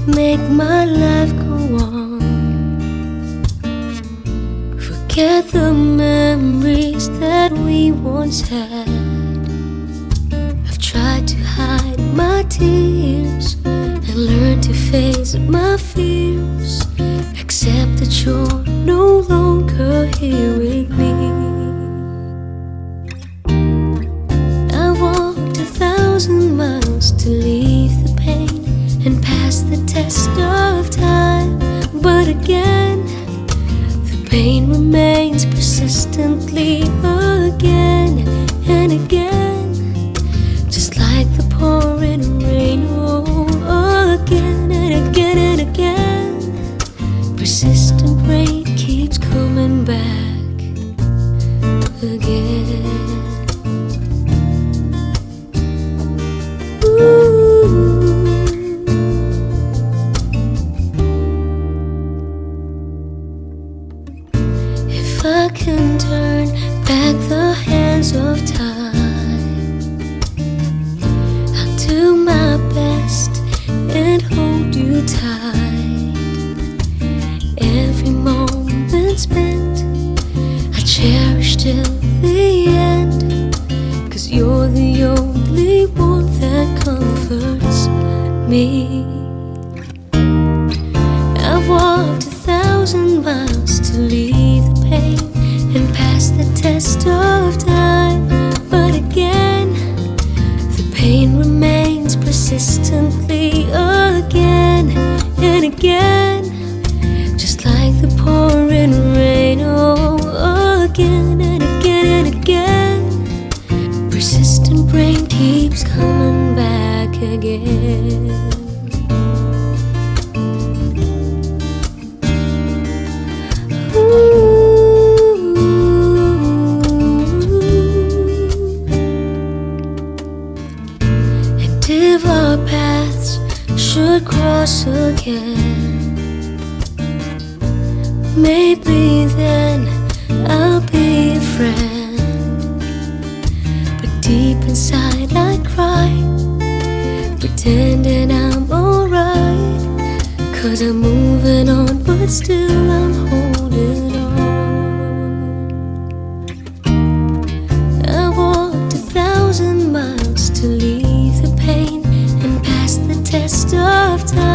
make my life go on. Forget the memories that we once had. I've tried to hide my tears and learn to face my fears. Accept that you're no longer here with me. I walked 1,000 miles to leave the pain and pass the test of time. But again, the pain remains persistently again and again. Just like the pouring rain, oh, again and again and again. Persistent rain keeps coming back again. If I can turn back the hands of time, I'll do my best and hold you tight. Every moment spent I cherish till the end, 'cause you're the only one that comforts me. I've walked 1,000 miles to leave the pain and pass the test of time. But again, the pain remains persistently again and again. Just like the pouring rain, oh, again and again and again. Persistent rain keeps coming back again. If our paths should cross again, maybe then I'll be a friend. But deep inside I cry, pretending I'm alright, 'cause I'm moving on, but still I'm holding on. I walked 1,000 miles to leave the pain and pass the test of time.